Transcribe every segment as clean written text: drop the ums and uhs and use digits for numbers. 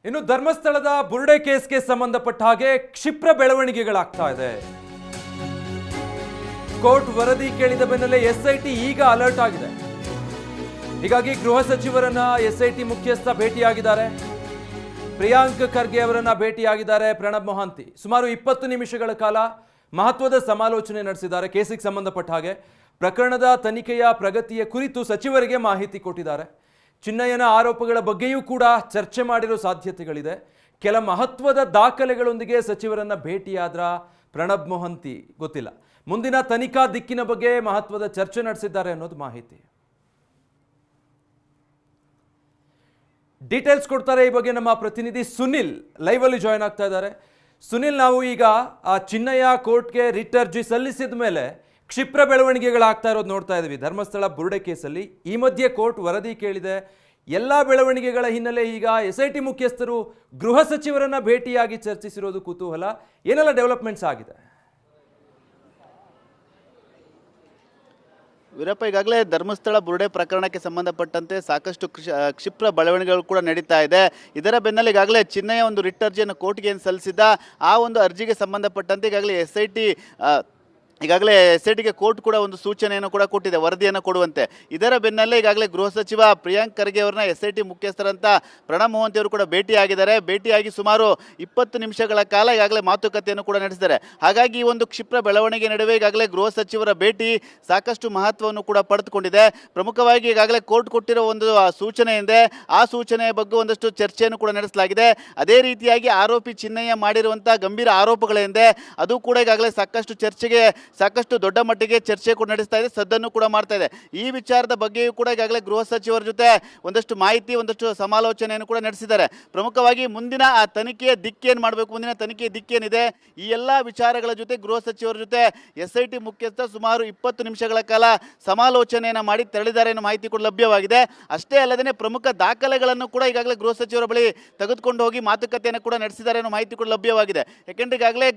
ಇನ್ನು ಧರ್ಮಸ್ಥಳದ ಬುರುಡೆ ಕೇಸ್ಗೆ ಸಂಬಂಧಪಟ್ಟ ಹಾಗೆ ಕ್ಷಿಪ್ರ ಬೆಳವಣಿಗೆಗಳಾಗ್ತಾ ಇದೆ. ಕೋರ್ಟ್ ವರದಿ ಕೇಳಿದ ಬೆನ್ನಲ್ಲೇ ಎಸ್ಐಟಿ ಈಗ ಅಲರ್ಟ್ ಆಗಿದೆ. ಹೀಗಾಗಿ ಗೃಹ ಸಚಿವರನ್ನ ಎಸ್ಐಟಿ ಮುಖ್ಯಸ್ಥ ಭೇಟಿಯಾಗಿದ್ದಾರೆ. ಪ್ರಿಯಾಂಕ್ ಖರ್ಗೆ ಅವರನ್ನ ಭೇಟಿಯಾಗಿದ್ದಾರೆ ಪ್ರಣಬ್ ಮೊಹಾಂತಿ. ಸುಮಾರು 20 ನಿಮಿಷಗಳ ಕಾಲ ಮಹತ್ವದ ಸಮಾಲೋಚನೆ ನಡೆಸಿದ್ದಾರೆ. ಕೇಸಿಗೆ ಸಂಬಂಧಪಟ್ಟ ಹಾಗೆ ಪ್ರಕರಣದ ತನಿಖೆಯ ಪ್ರಗತಿಯ ಕುರಿತು ಸಚಿವರಿಗೆ ಮಾಹಿತಿ ಕೊಟ್ಟಿದ್ದಾರೆ. ಚಿನ್ನಯ್ಯನ ಆರೋಪಗಳ ಬಗ್ಗೆಯೂ ಕೂಡ ಚರ್ಚೆ ಮಾಡಿರೋ ಸಾಧ್ಯತೆಗಳಿದೆ. ಕೆಲ ಮಹತ್ವದ ದಾಖಲೆಗಳೊಂದಿಗೆ ಸಚಿವರನ್ನ ಭೇಟಿಯಾದ್ರ ಪ್ರಣಬ್ ಮೊಹಾಂತಿ ಗೊತ್ತಿಲ್ಲ. ಮುಂದಿನ ತನಿಖಾ ದಿಕ್ಕಿನ ಬಗ್ಗೆ ಮಹತ್ವದ ಚರ್ಚೆ ನಡೆಸಿದ್ದಾರೆ ಅನ್ನೋದು ಮಾಹಿತಿ. ಡೀಟೇಲ್ಸ್ ಕೊಡ್ತಾರೆ ಈ ಬಗ್ಗೆ ನಮ್ಮ ಪ್ರತಿನಿಧಿ ಸುನಿಲ್ ಲೈವ್ ಅಲ್ಲಿ ಜಾಯ್ನ್ ಆಗ್ತಾ ಇದ್ದಾರೆ. ಸುನಿಲ್, ನಾವು ಈಗ ಆ ಚಿನ್ನಯ್ಯ ಕೋರ್ಟ್ಗೆ ರಿಟ್ ಅರ್ಜಿ ಸಲ್ಲಿಸಿದ ಮೇಲೆ ಕ್ಷಿಪ್ರ ಬೆಳವಣಿಗೆಗಳಾಗ್ತಾ ಇರೋದು ನೋಡ್ತಾ ಇದ್ವಿ ಧರ್ಮಸ್ಥಳ ಬುರುಡೆ ಕೇಸಲ್ಲಿ. ಈ ಮಧ್ಯೆ ಕೋರ್ಟ್ ವರದಿ ಕೇಳಿದೆ. ಎಲ್ಲ ಬೆಳವಣಿಗೆಗಳ ಹಿನ್ನೆಲೆ ಈಗ ಎಸ್ಐಟಿ ಮುಖ್ಯಸ್ಥರು ಗೃಹ ಸಚಿವರನ್ನ ಭೇಟಿಯಾಗಿ ಚರ್ಚಿಸಿರೋದು ಕುತೂಹಲ. ಏನೆಲ್ಲ ಡೆವಲಪ್ಮೆಂಟ್ಸ್ ಆಗಿದೆ? ವೀರಪ್ಪ, ಈಗಾಗಲೇ ಧರ್ಮಸ್ಥಳ ಬುರುಡೆ ಪ್ರಕರಣಕ್ಕೆ ಸಂಬಂಧಪಟ್ಟಂತೆ ಸಾಕಷ್ಟು ಕ್ಷಿಪ್ರ ಬೆಳವಣಿಗೆಗಳು ಕೂಡ ನಡೀತಾ ಇದೆ. ಇದರ ಬೆನ್ನಲ್ಲೇ ಈಗಾಗಲೇ ಚಿನ್ನಯ್ಯ ಒಂದು ರಿಟ್ ಅರ್ಜಿಯನ್ನು ಕೋರ್ಟ್ಗೆ ಏನು ಸಲ್ಲಿಸಿದ್ದ ಆ ಒಂದು ಅರ್ಜಿಗೆ ಸಂಬಂಧಪಟ್ಟಂತೆ ಈಗಾಗಲೇ ಎಸ್ಐಟಿಗೆ ಕೋರ್ಟ್ ಕೂಡ ಒಂದು ಸೂಚನೆಯನ್ನು ಕೂಡ ಕೊಟ್ಟಿದೆ, ವರದಿಯನ್ನು ಕೊಡುವಂತೆ. ಇದರ ಬೆನ್ನಲ್ಲೇ ಈಗಾಗಲೇ ಗೃಹ ಸಚಿವ ಪ್ರಿಯಾಂಕ್ ಖರ್ಗೆ ಅವರನ್ನ ಎಸ್ಐಟಿ ಮುಖ್ಯಸ್ಥರಂತ ಪ್ರಣಬ್ ಮೊಹಾಂತಿ ಅವರು ಕೂಡ ಭೇಟಿಯಾಗಿದ್ದಾರೆ. ಭೇಟಿಯಾಗಿ ಸುಮಾರು 20 ನಿಮಿಷಗಳ ಕಾಲ ಈಗಾಗಲೇ ಮಾತುಕತೆಯನ್ನು ಕೂಡ ನಡೆಸಿದ್ದಾರೆ. ಹಾಗಾಗಿ ಈ ಒಂದು ಕ್ಷಿಪ್ರ ಬೆಳವಣಿಗೆ ನಡುವೆ ಈಗಾಗಲೇ ಗೃಹ ಸಚಿವರ ಭೇಟಿ ಸಾಕಷ್ಟು ಮಹತ್ವವನ್ನು ಕೂಡ ಪಡೆದುಕೊಂಡಿದೆ. ಪ್ರಮುಖವಾಗಿ ಈಗಾಗಲೇ ಕೋರ್ಟ್ ಕೊಟ್ಟಿರೋ ಒಂದು ಸೂಚನೆ ಇದೆ. ಆ ಸೂಚನೆಯ ಬಗ್ಗೆ ಒಂದಷ್ಟು ಚರ್ಚೆಯನ್ನು ಕೂಡ ನಡೆಸಲಾಗಿದೆ. ಅದೇ ರೀತಿಯಾಗಿ ಆರೋಪಿ ಚಿನ್ನಯ್ಯ ಮಾಡಿರುವಂಥ ಗಂಭೀರ ಆರೋಪಗಳೇನಿದೆ ಅದು ಕೂಡ ಈಗಾಗಲೇ ಸಾಕಷ್ಟು ದೊಡ್ಡ ಮಟ್ಟಿಗೆ ಚರ್ಚೆ ಕೂಡ ನಡೆಸ್ತಾ ಇದೆ, ಸದ್ದನ್ನು ಕೂಡ ಮಾಡ್ತಾ ಇದೆ. ಈ ವಿಚಾರದ ಬಗ್ಗೆಯೂ ಕೂಡ ಈಗಾಗಲೇ ಗೃಹ ಸಚಿವರ ಜೊತೆ ಒಂದಷ್ಟು ಮಾಹಿತಿ, ಒಂದಷ್ಟು ಸಮಾಲೋಚನೆಯನ್ನು ಕೂಡ ನಡೆಸಿದ್ದಾರೆ. ಪ್ರಮುಖವಾಗಿ ಮುಂದಿನ ಆ ತನಿಖೆಯ ದಿಕ್ಕೇನು ಮಾಡಬೇಕು, ಮುಂದಿನ ತನಿಖೆಯ ದಿಕ್ಕೇನಿದೆ, ಈ ಎಲ್ಲ ವಿಚಾರಗಳ ಜೊತೆ ಗೃಹ ಸಚಿವರ ಜೊತೆ ಎಸ್ಐಟಿ ಮುಖ್ಯಸ್ಥ ಸುಮಾರು 20 ನಿಮಿಷಗಳ ಕಾಲ ಸಮಾಲೋಚನೆಯನ್ನು ಮಾಡಿ ತೆರಳಿದ್ದಾರೆ ಅನ್ನೋ ಮಾಹಿತಿ ಕೂಡ ಲಭ್ಯವಾಗಿದೆ. ಅಷ್ಟೇ ಅಲ್ಲದೆ ಪ್ರಮುಖ ದಾಖಲೆಗಳನ್ನು ಕೂಡ ಈಗಾಗಲೇ ಗೃಹ ಸಚಿವರ ಬಳಿ ತೆಗೆದುಕೊಂಡು ಹೋಗಿ ಮಾತುಕತೆಯನ್ನು ಕೂಡ ನಡೆಸಿದ್ದಾರೆ ಅನ್ನೋ ಮಾಹಿತಿ ಕೂಡ ಲಭ್ಯವಾಗಿದೆ. ಯಾಕೆಂದ್ರೆ ಈಗಾಗಲೇ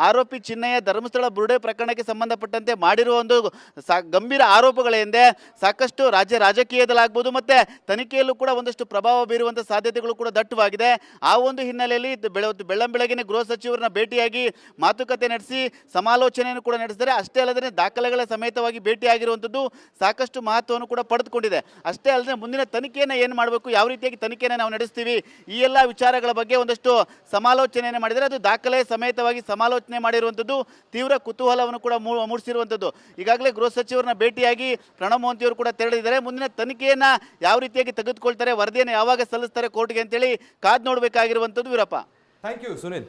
ಆರೋಪಿ ಚಿನ್ನಯ್ಯ ಧರ್ಮಸ್ಥಳ ಬುರುಡೆ ಪ್ರಕರಣಕ್ಕೆ ಸಂಬಂಧಪಟ್ಟಂತೆ ಮಾಡಿರುವ ಒಂದು ಗಂಭೀರ ಆರೋಪಗಳೇನಿದೆ ಸಾಕಷ್ಟು ರಾಜಕೀಯದಲ್ಲಾಗ್ಬೋದು ಮತ್ತೆ ತನಿಖೆಯಲ್ಲೂ ಕೂಡ ಒಂದಷ್ಟು ಪ್ರಭಾವ ಬೀರುವಂಥ ಸಾಧ್ಯತೆಗಳು ಕೂಡ ದಟ್ಟವಾಗಿದೆ. ಆ ಒಂದು ಹಿನ್ನೆಲೆಯಲ್ಲಿ ಬೆಳ್ಳಂಬೆಳಗಿನ ಗೃಹ ಸಚಿವರನ್ನ ಭೇಟಿಯಾಗಿ ಮಾತುಕತೆ ನಡೆಸಿ ಸಮಾಲೋಚನೆಯನ್ನು ಕೂಡ ನಡೆಸಿದರೆ. ಅಷ್ಟೇ ಅಲ್ಲದೆ ದಾಖಲೆಗಳ ಸಮೇತವಾಗಿ ಭೇಟಿಯಾಗಿರುವಂಥದ್ದು ಸಾಕಷ್ಟು ಮಹತ್ವವನ್ನು ಕೂಡ ಪಡೆದುಕೊಂಡಿದೆ. ಅಷ್ಟೇ ಅಲ್ಲದೆ ಮುಂದಿನ ತನಿಖೆಯನ್ನು ಏನು ಮಾಡಬೇಕು, ಯಾವ ರೀತಿಯಾಗಿ ತನಿಖೆಯನ್ನು ನಾವು ನಡೆಸ್ತೀವಿ, ಈ ಎಲ್ಲ ವಿಚಾರಗಳ ಬಗ್ಗೆ ಒಂದಷ್ಟು ಸಮಾಲೋಚನೆಯನ್ನು ಮಾಡಿದರೆ. ಅದು ದಾಖಲೆ ಸಮೇತವಾಗಿ ಸಮಾಲೋಚನೆ ಮಾಡಿರುವಂಥದ್ದು ತೀವ್ರ ಕುತೂಹಲವನ್ನು ಕೂಡ ಮೂಡಿಸಿರುವಂಥದ್ದು. ಈಗಾಗಲೇ ಗೃಹ ಸಚಿವರನ್ನ ಭೇಟಿಯಾಗಿ ಪ್ರಣಬ್ ಮೊಹಾಂತಿ ಅವರು ಕೂಡ ತೆರಳಿದ್ದಾರೆ. ಮುಂದಿನ ತನಿಖೆಯನ್ನು ಯಾವ ರೀತಿಯಾಗಿ ತೆಗೆದುಕೊಳ್ತಾರೆ, ವರದಿಯನ್ನು ಯಾವಾಗ ಸಲ್ಲಿಸ್ತಾರೆ ಕೋರ್ಟ್ಗೆ ಅಂತೇಳಿ ಕಾದು ನೋಡಬೇಕಾಗಿರುವಂಥದ್ದು. Veerappa, thank you Sunil.